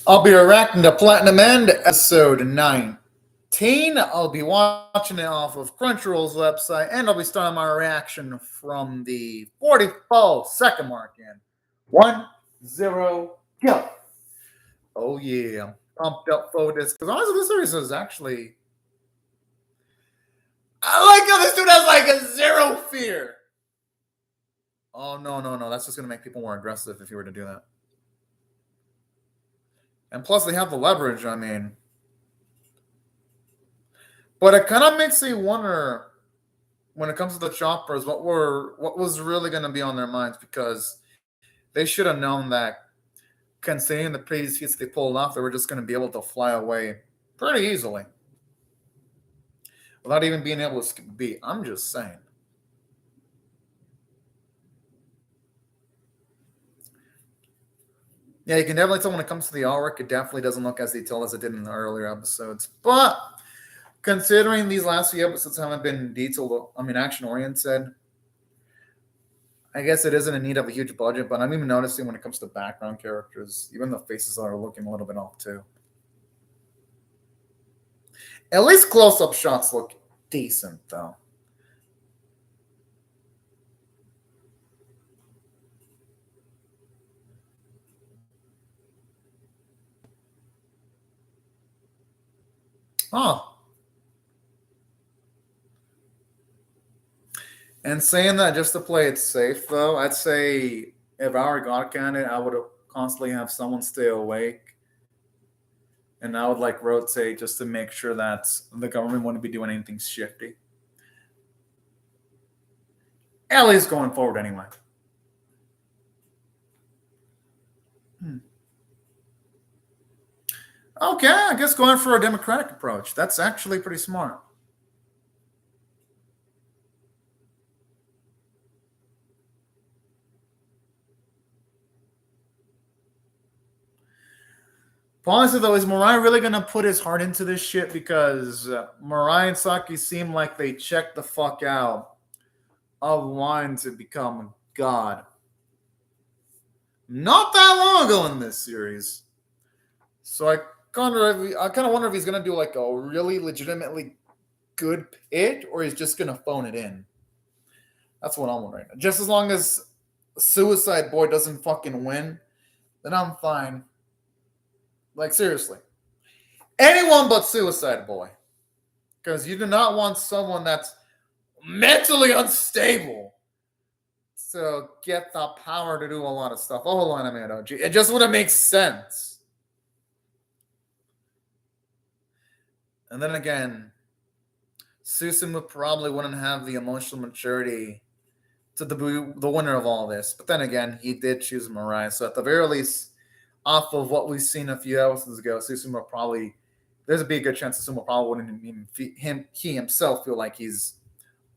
I'll be reacting to Platinum End episode 19. I'll be watching it off of Crunchyroll's website, and I'll be starting my reaction from the 44-second mark in 1-0 go. Oh yeah, I'm pumped up for this because honestly, this series is actually. I like how this dude has like a zero fear. Oh no! That's just gonna make people more aggressive if you were to do that. And plus, they have the leverage. I mean, but it kind of makes me wonder when it comes to the choppers, what was really going to be on their minds, because they should have known that considering the previous hits they pulled off, they were just going to be able to fly away pretty easily without even being able to skip a beat. I'm just saying. Yeah, you can definitely tell when it comes to the artwork, it definitely doesn't look as detailed as it did in the earlier episodes. But considering these last few episodes haven't been detailed, action oriented, I guess it isn't in need of a huge budget, but I'm even noticing when it comes to background characters, even the faces are looking a little bit off too. At least close-up shots look decent, though. Oh. And saying that just to play it safe, though, I'd say if I were God candidate, I would constantly have someone stay awake. And I would like rotate just to make sure that the government wouldn't be doing anything shifty. At least going forward, anyway. Okay, I guess going for a democratic approach. That's actually pretty smart. Honestly, though, is Mirai really going to put his heart into this shit? Because Mirai and Saki seem like they checked the fuck out of wanting to become God. Not that long ago in this series. So I kind of wonder if he's going to do like a really legitimately good pitch, or he's just going to phone it in. That's what I'm wondering. Just as long as Suicide Boy doesn't fucking win, then I'm fine. Like, seriously. Anyone but Suicide Boy. Because you do not want someone that's mentally unstable to get the power to do a lot of stuff. Oh, hold on a minute, OG. It just wouldn't make sense. And then again, Susumu probably wouldn't have the emotional maturity to be the winner of all this. But then again, he did choose Mirai. So at the very least, off of what we've seen a few episodes ago, Susumu probably, there's a big good chance Susumu probably wouldn't even he himself feel like he's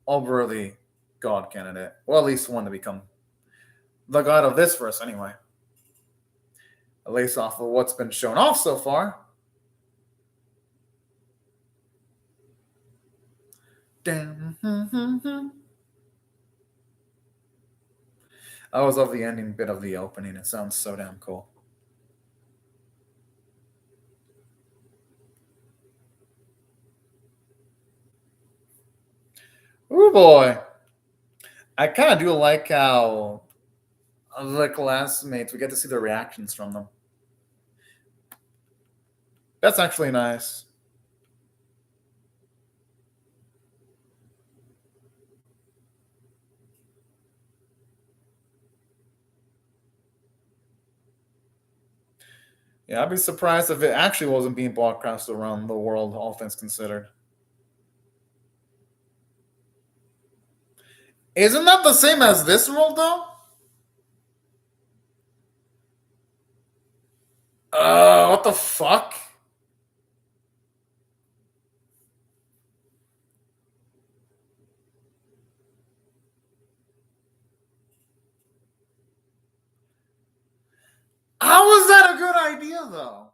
a worthy god candidate. Well, at least one to become the god of this verse anyway. At least off of what's been shown off so far. Damn. I always love the ending bit of the opening. It sounds so damn cool. Oh boy. I kind of do like how the classmates, we get to see the reactions from them. That's actually nice. Yeah, I'd be surprised if it actually wasn't being broadcast around the world, all things considered. Isn't that the same as this world, though? What the fuck? How is that a good idea, though?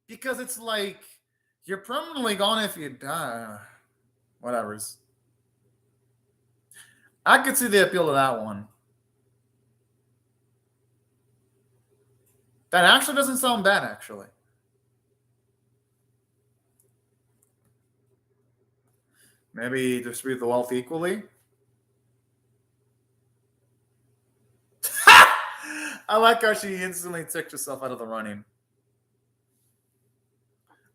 Because it's like, you're permanently gone if you die. Whatever's. I could see the appeal to that one. That actually doesn't sound bad, actually. Maybe distribute the wealth equally. I like how she instantly took herself out of the running.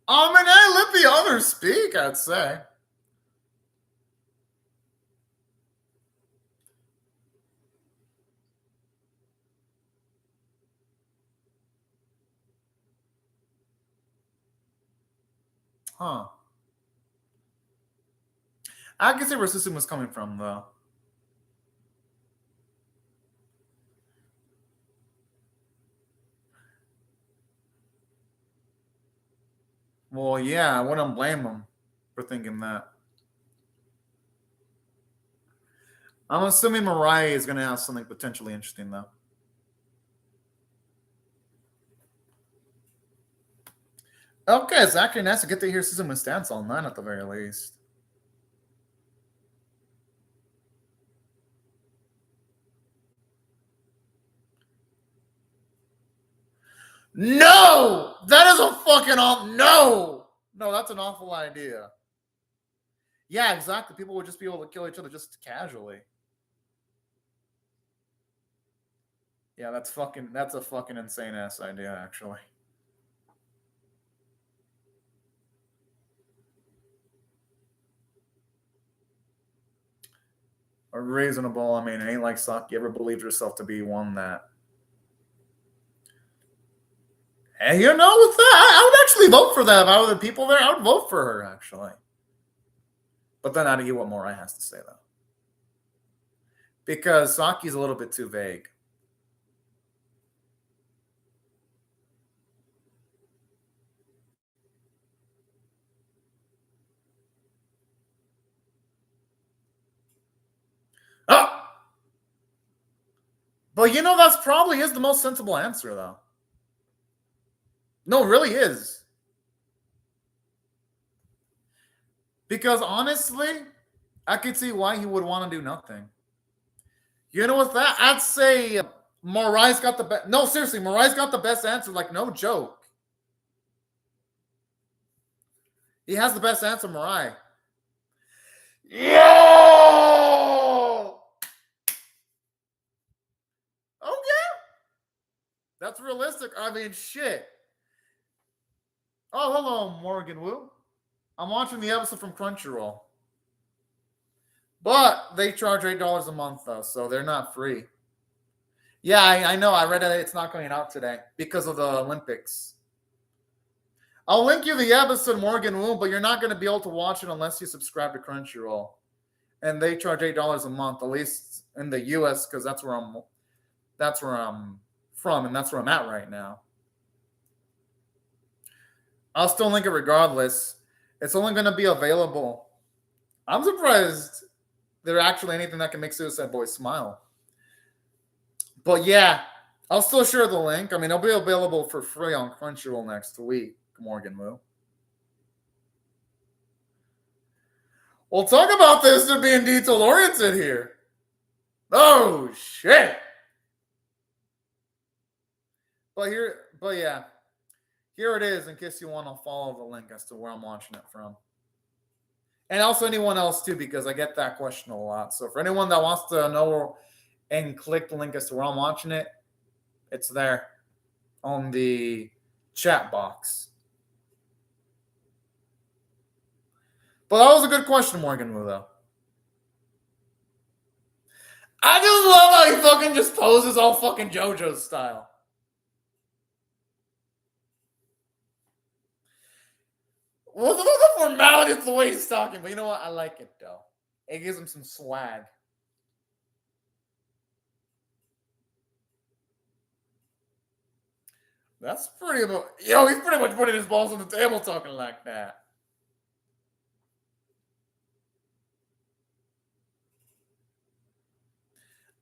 I mean, hey, let the others speak, I'd say. Huh. I can see where Susan was coming from, though. Well, yeah, I wouldn't blame him for thinking that. I'm assuming Mariah is going to have something potentially interesting, though. Okay, it's actually nice to get to hear Susan with stance all night at the very least. No! That is a fucking awful. No! No, that's an awful idea. Yeah, exactly. People would just be able to kill each other just casually. Yeah, that's a fucking insane ass idea, actually. Or reasonable. I mean, it ain't like Saki ever believed herself to be one that. And you know, with that, I would actually vote for that. If I were the people there, I would vote for her, actually. But then I don't get what Morai has to say, though. Because Saki's a little bit too vague. Oh! But you know, that's probably is the most sensible answer, though. No, it really is. Because honestly, I could see why he would want to do nothing. You know, with that, I'd say Morai's got the best. No, seriously, Morai's got the best answer. Like, no joke. He has the best answer, Morai. Yo! Okay. That's realistic. I mean, shit. Oh, hello, Morgan Wu. I'm watching the episode from Crunchyroll. But they charge $8 a month, though, so they're not free. Yeah, I know. I read that it's not coming out today because of the Olympics. I'll link you the episode, Morgan Wu, but you're not going to be able to watch it unless you subscribe to Crunchyroll. And they charge $8 a month, at least in the US, because that's where I'm from, and that's where I'm at right now. I'll still link it regardless. It's only going to be available. I'm surprised there's actually anything that can make Suicide Boys smile. But yeah, I'll still share the link. I mean, it'll be available for free on Crunchyroll next week, Morgan Wu. We'll talk about this to being detail oriented here. Oh shit! But yeah, here it is. In case you want to follow the link as to where I'm watching it from, and also anyone else too, because I get that question a lot. So for anyone that wants to know and click the link as to where I'm watching it, it's there on the chat box. But that was a good question, Morgan Wu, though. I just love how he fucking just poses all fucking JoJo style. Well, the formality is the way he's talking, but you know what? I like it, though. It gives him some swag. That's pretty much... Yo, he's pretty much putting his balls on the table talking like that.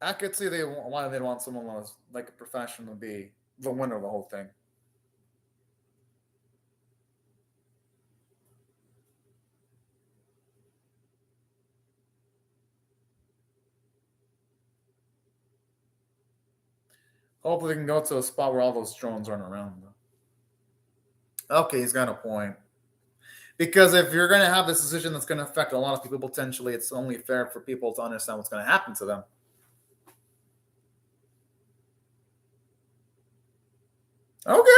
I could see why they want someone who's like a professional to be the winner of the whole thing. Hopefully, they can go to a spot where all those drones aren't around. Okay, he's got a point. Because if you're going to have this decision that's going to affect a lot of people potentially, it's only fair for people to understand what's going to happen to them. Okay.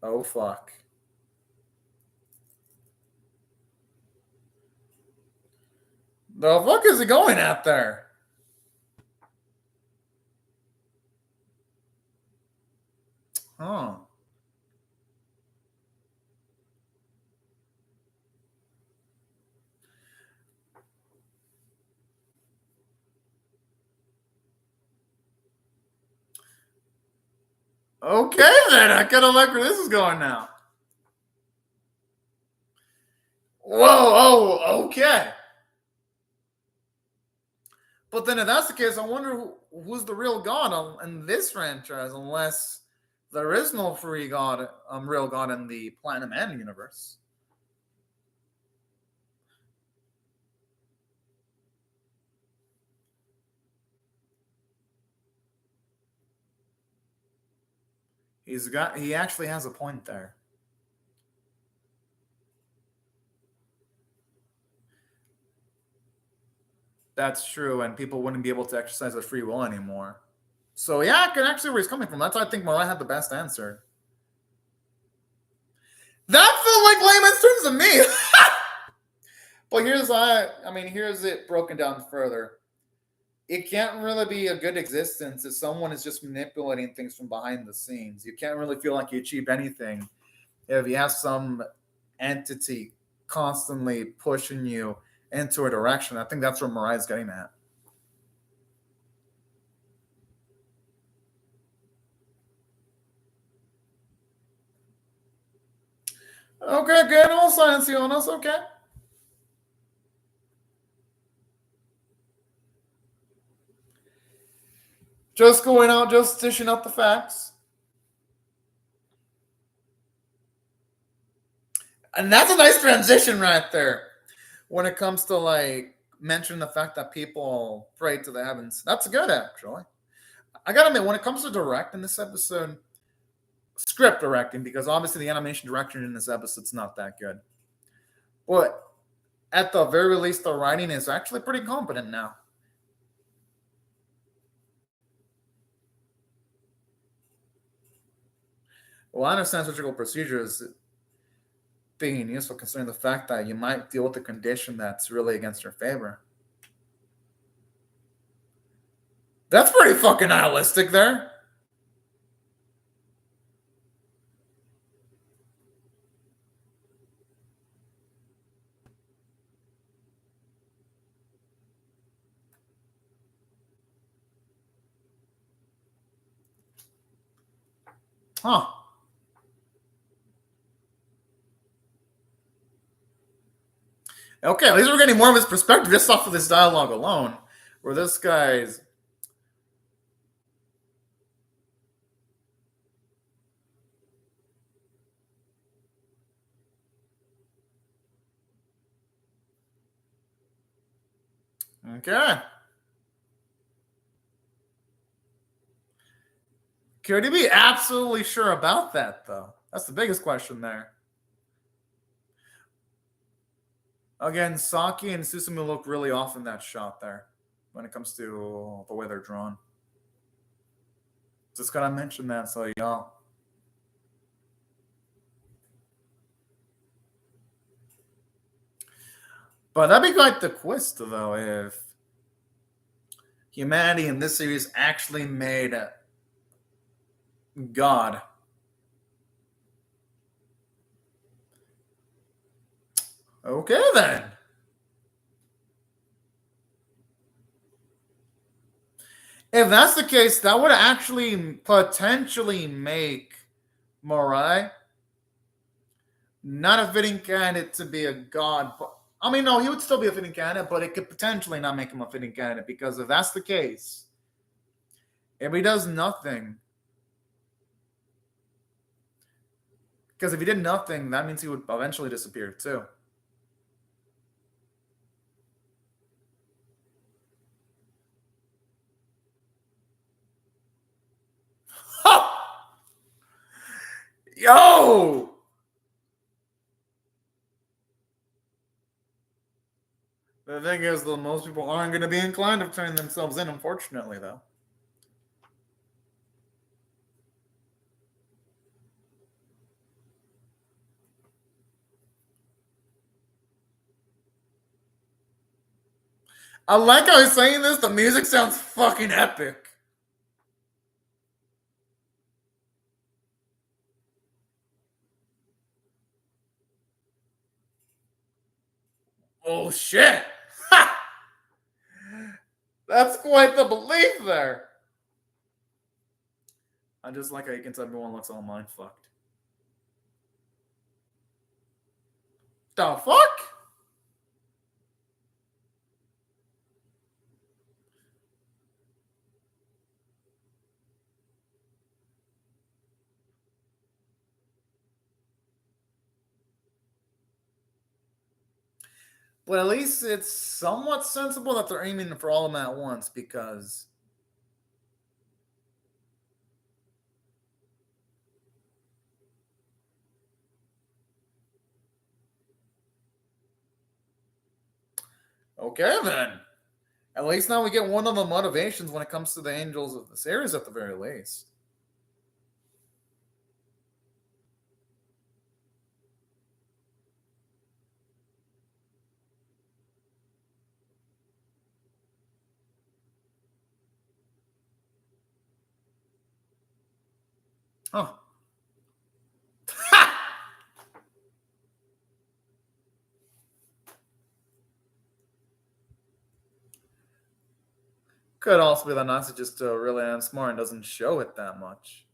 Oh, fuck. The fuck is he going at there? Huh. Okay, then. I kind of like where this is going now. Whoa, oh, okay. But then if that's the case, I wonder who's the real god in this franchise, unless there is no free god, real god in the Platinum End universe. He actually has a point there. That's true, and people wouldn't be able to exercise their free will anymore. So yeah, I can actually see where he's coming from. That's why I think Morai had the best answer. That felt like layman's terms to me. But here's it broken down further. It can't really be a good existence if someone is just manipulating things from behind the scenes. You can't really feel like you achieved anything if you have some entity constantly pushing you into a direction. I think that's what Mariah's getting at. Okay, good. All science on us. Okay. Just going out, just dishing out the facts. And that's a nice transition right there. When it comes to like mentioning the fact that people pray to the heavens. That's good, actually. I gotta admit, when it comes to direct in this episode, script directing, because obviously the animation direction in this episode's not that good. But at the very least, the writing is actually pretty competent now. Well, I understand surgical procedures being useful considering the fact that you might deal with a condition that's really against your favor. That's pretty fucking nihilistic there. Huh. Okay, at least we're getting more of his perspective just off of this dialogue alone. Where this guy's. Okay. Could he be absolutely sure about that, though? That's the biggest question there. Again, Saki and Susumu look really off in that shot there when it comes to the way they're drawn. Just gotta mention that, so y'all. But that'd be quite the twist, though, if humanity in this series actually made God. Okay, then. If that's the case, that would actually potentially make Morai not a fitting candidate to be a god. I mean, no, he would still be a fitting candidate, but it could potentially not make him a fitting candidate because if that's the case, if he does nothing, because if he did nothing, that means he would eventually disappear too. Yo! The thing is, though, most people aren't going to be inclined to turn themselves in, unfortunately, though. I like how he's saying this. The music sounds fucking epic. Oh, shit. Ha! That's quite the belief there. I just like how you can tell everyone looks all mind fucked. The fuck? But at least it's somewhat sensible that they're aiming for all of them at once because. Okay, then. At least now we get one of the motivations when it comes to the Angels of the series, at the very least. Huh. Could also be that Nazi just really smart and doesn't show it that much.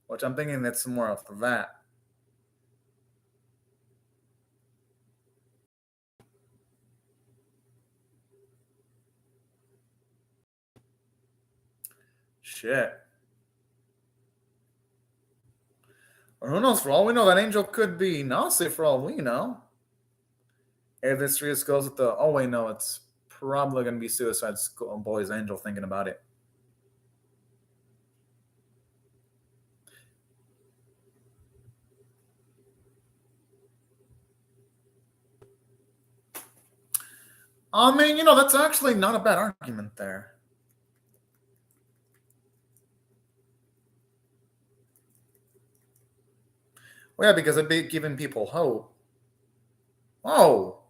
Which I'm thinking that's more of that. Shit. Or who knows? For all we know, that angel could be Nazi for all we know. If this just goes with the, oh wait, no, it's probably going to be Suicide Boy's angel thinking about it. I mean, that's actually not a bad argument there. Well, yeah, because it'd be giving people hope. Oh.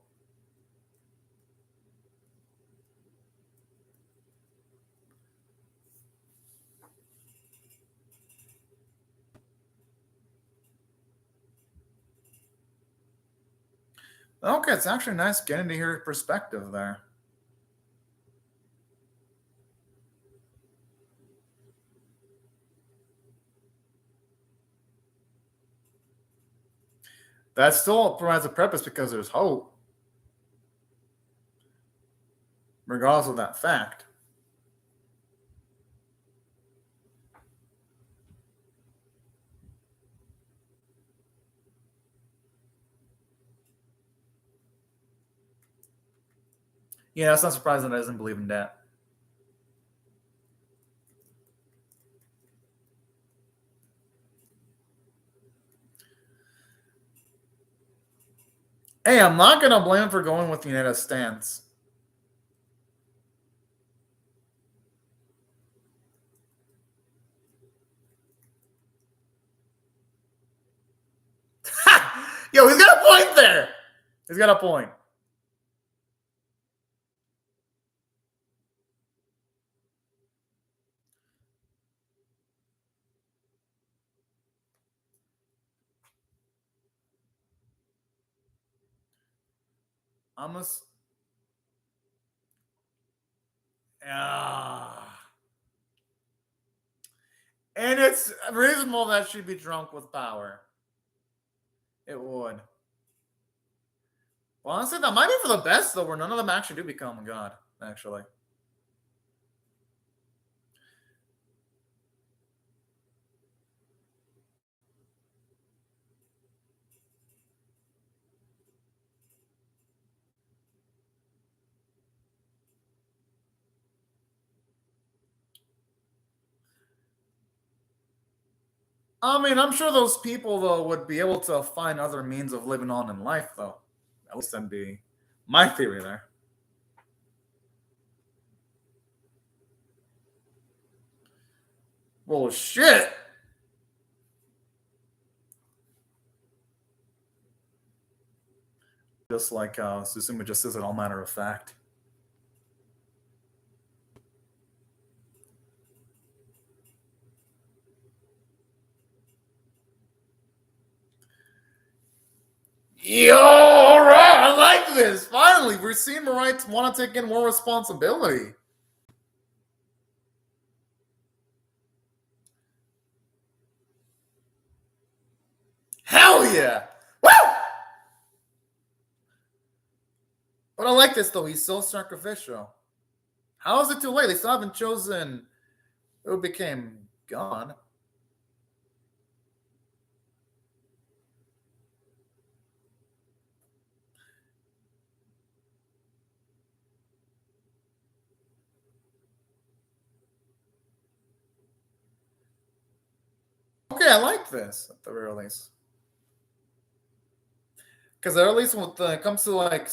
Okay, it's actually nice getting to hear your perspective there. That still provides a purpose because there's hope, regardless of that fact. Yeah, it's not surprising that I doesn't believe in that. Hey, I'm not going to blame him for going with Unita's stance. Yo, he's got a point there. He's got a point. I'm a. And it's reasonable that she'd be drunk with power. It would. Well, honestly, that might be for the best, though, where none of them actually do become a god, actually. I mean, I'm sure those people though would be able to find other means of living on in life, though. At least that'd be my theory there. Well, shit. Just like Susumu just says it all matter of fact. Yo, all right, I like this. Finally, we're seeing Mirai want to take in more responsibility. Hell yeah! Woo! But I like this though. He's so sacrificial. How is it too late? They still haven't chosen who became God. Okay, I like this at the very least. Because at least when it comes to like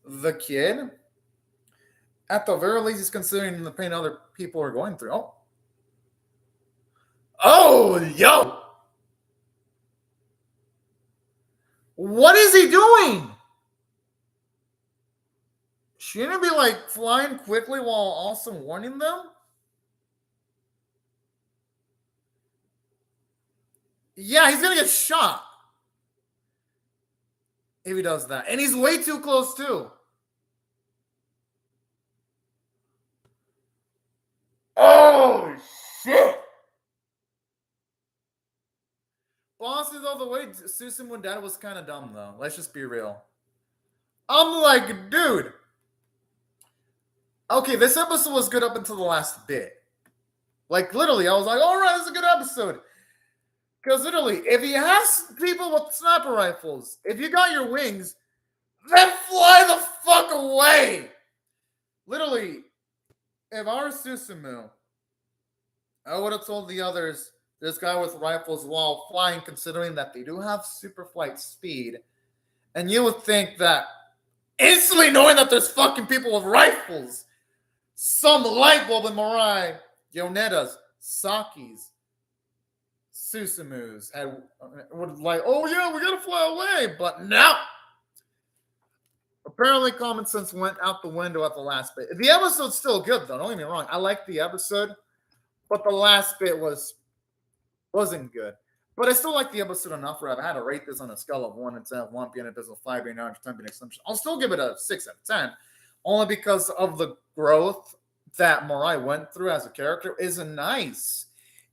the kid, at the very least, he's considering the pain other people are going through. Oh, yo! What is he doing? Shouldn't he be like flying quickly while also warning them? Yeah, he's gonna get shot if he does that. And he's way too close too. Oh shit! Honestly, though, the way Susumu died was kind of dumb, though. Let's just be real. I'm like, dude. Okay, this episode was good up until the last bit. Like, literally, I was like, all right, this is a good episode. Because literally, if he has people with sniper rifles, if you got your wings, then fly the fuck away. Literally, if I were Susumu, I would have told the others, this guy with rifles while flying, considering that they do have super flight speed. And you would think that instantly knowing that there's fucking people with rifles, some light bulb in Mirai, Yoneda's, Saki's, Susumu's would like, oh yeah, we gotta fly away. But no. Apparently common sense went out the window at the last bit. The episode's still good though, don't get me wrong. I like the episode, but the last bit wasn't good. But I still like the episode enough where I had to rate this on a scale of 1 and 10, 1 being a business, 5 being average, 10 being assumption. I'll still give it a 6 out of 10, only because of the growth that Mirai went through as a character is nice.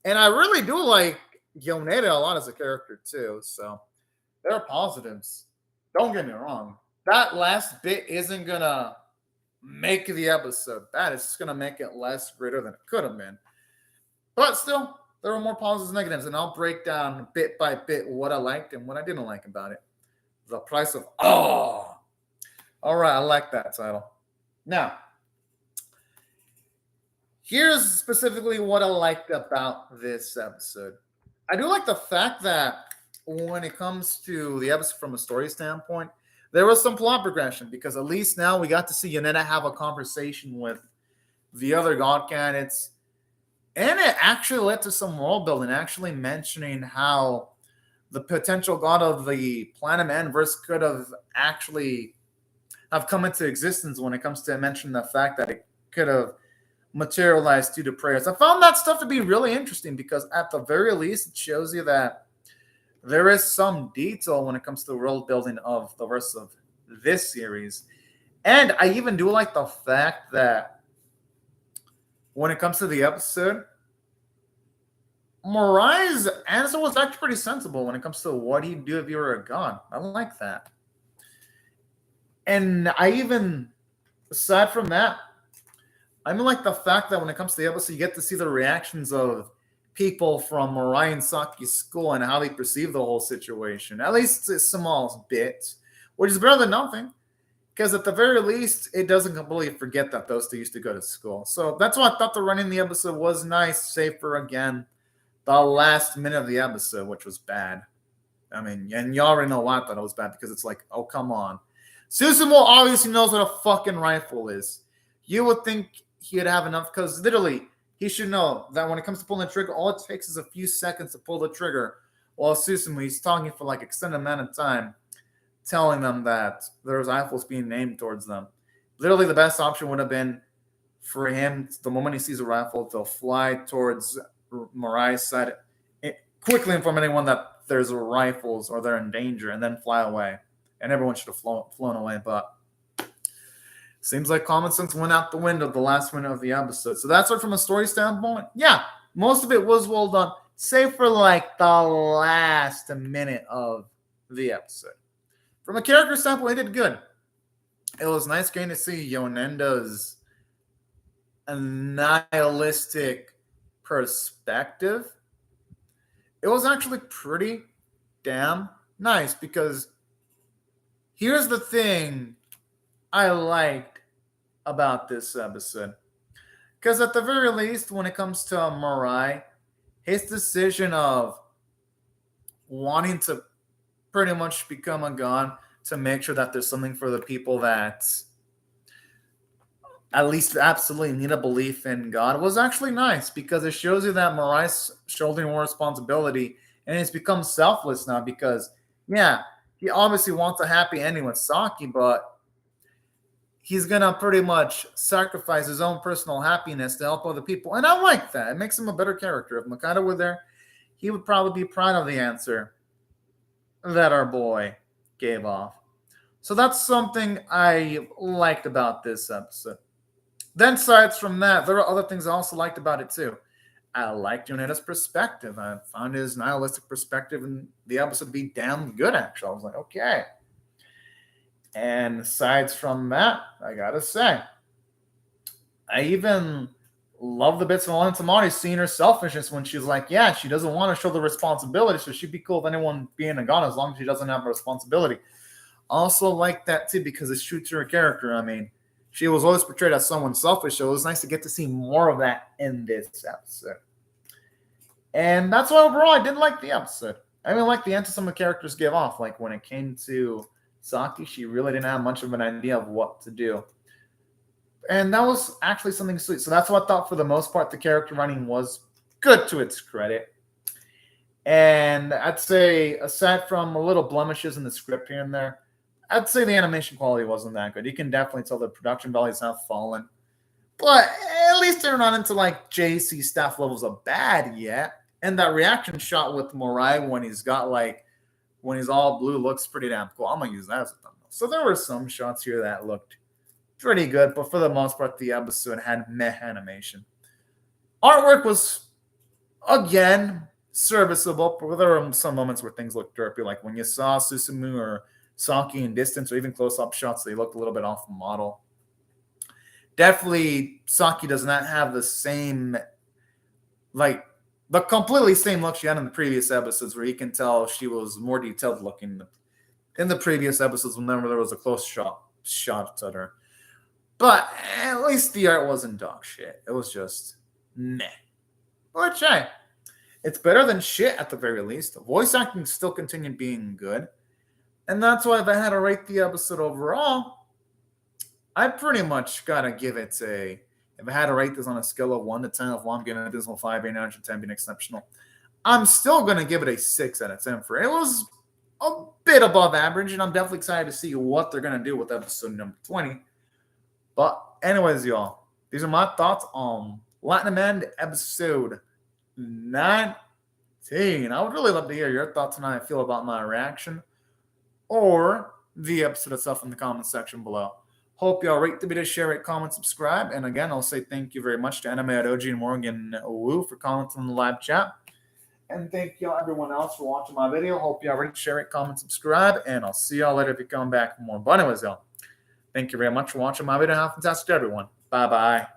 And I really do like Yoneda a lot as a character too. So there are positives. Don't get me wrong. That last bit isn't going to make the episode bad. It's just going to make it less greater than it could have been. But still, there are more positives and negatives, and I'll break down bit by bit what I liked and what I didn't like about it. The price of all right, I like that title. Now, here's specifically what I liked about this episode. I do like the fact that when it comes to the episode from a story standpoint, there was some plot progression because at least now we got to see Yoneda have a conversation with the other god candidates. And it actually led to some world building, actually mentioning how the potential god of the Planet Manverse could have actually have come into existence when it comes to mentioning the fact that it could have materialized due to prayers. I found that stuff to be really interesting because at the very least, it shows you that there is some detail when it comes to the world building of the verse of this series. And I even do like the fact that when it comes to the episode, Mirai's answer was actually pretty sensible when it comes to what he'd do if you were a god. I like that. And I even, aside from that, I mean like the fact that when it comes to the episode, you get to see the reactions of people from Mirai and Saki's school and how they perceive the whole situation. At least a small bit, which is better than nothing. Because at the very least, it doesn't completely forget that those two used to go to school. So that's why I thought the running the episode was nice, safer again. the last minute of the episode, which was bad. I mean, and you already know why I thought it was bad, because it's like, oh, come on. Susumu obviously knows what a fucking rifle is. You would think he'd have enough, because literally, he should know that when it comes to pulling the trigger, all it takes is a few seconds to pull the trigger. While Susumu, he's talking for like extended amount of time, telling them that there's rifles being aimed towards them. Literally, the best option would have been for him, the moment he sees a rifle, to fly towards Mirai's side, quickly inform anyone that there's rifles or they're in danger, and then fly away. And everyone should have flown away, but seems like common sense went out the window the last minute of the episode. So that's what, from a story standpoint, yeah, most of it was well done, save for like the last minute of the episode. From a character standpoint, it did good. It was nice getting to see Yonenda's nihilistic perspective. It was actually pretty damn nice, because here's the thing I liked about this episode. Because at the very least, when it comes to Mirai, his decision of wanting to pretty much become a god to make sure that there's something for the people that at least absolutely need a belief in God was actually nice, because it shows you that Mirai's shouldering more responsibility, and he's become selfless now, because, yeah, he obviously wants a happy ending with Saki, but he's going to pretty much sacrifice his own personal happiness to help other people. And I like that. It makes him a better character. If Makata were there, he would probably be proud of the answer that our boy gave off. So that's something I liked about this episode. Then, aside from that, there are other things I also liked about it too. I liked Yoneda's perspective. I found his nihilistic perspective in the episode to be damn good, actually. I was like, okay. And aside from that, I gotta say, I even love the bits of Alana Tamari seeing her selfishness when she's like, yeah, she doesn't want to show the responsibility, so she'd be cool with anyone being a god as long as she doesn't have a responsibility. Also like that too, because it's true to her character. I mean, she was always portrayed as someone selfish, so it was nice to get to see more of that in this episode. And that's why overall I did like the episode. I even like the answer some of the characters give off. Like when it came to Saki, she really didn't have much of an idea of what to do. And that was actually something sweet. So that's what I thought for the most part. The character writing was good, to its credit. And I'd say, aside from a little blemishes in the script here and there, I'd say the animation quality wasn't that good. You can definitely tell the production values have fallen. But at least they're not into like JC staff levels of bad yet. And that reaction shot with Mirai when he's got like, when he's all blue looks pretty damn cool. I'm going to use that as a thumbnail. So there were some shots here that looked pretty good. But for the most part, the episode had meh animation. Artwork was, again, serviceable. But there were some moments where things looked derpy. Like when you saw Susumu or Saki in distance, or even close-up shots, they looked a little bit off the model. Definitely, Saki does not have the same, like, the completely same look she had in the previous episodes, where you can tell she was more detailed looking in the previous episodes whenever there was a close shot at her. But at least the art wasn't dog shit. It was just meh. Which, hey, it's better than shit at the very least. The voice acting still continued being good. And that's why if I had to rate the episode overall, I pretty much gotta give it a, if I had to rate this on a scale of 1 to 10, of 1 being an abysmal 5, being 9 to 10 being exceptional, I'm still gonna give it a 6 out of 10 for it. It was a bit above average, and I'm definitely excited to see what they're gonna do with episode number 20. But anyways, y'all, these are my thoughts on Latin Amend episode 19. I would really love to hear your thoughts on how I feel about my reaction, or the episode itself in the comment section below. Hope y'all rate the video, share it, comment, subscribe. And again, I'll say thank you very much to Anime Adoji and Morgan Wu for commenting on the live chat. And thank y'all everyone else for watching my video. Hope y'all rate, share it, comment, subscribe. And I'll see y'all later if you come back for more. But anyways, y'all, thank you very much for watching my video. Have a fantastic day, everyone. Bye-bye.